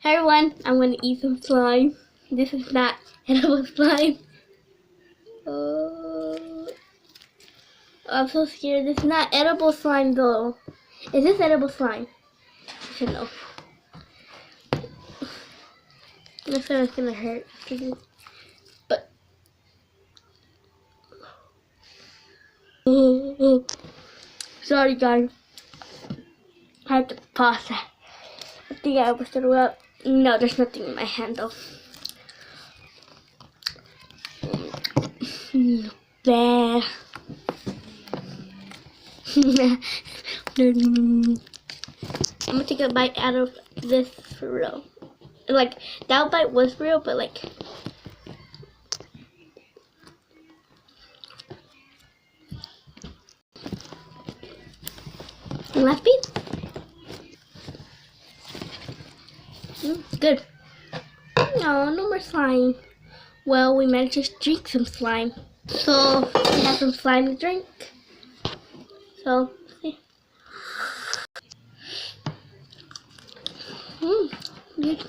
Hey everyone, I'm gonna eat some slime. This is not edible slime. Oh, I'm so scared. This is not edible slime though. Is this edible slime? I should know. My stomach's gonna hurt after this. But sorry guys. I had to pause that. I think I was throw up. No, there's nothing in my hand though. There. I'm gonna take a bite out of this for real. Like, that bite was real, but like... Last piece? Good. No, no more slime. Well, we managed to drink some slime. So, we have some slime to drink. So, see. Good.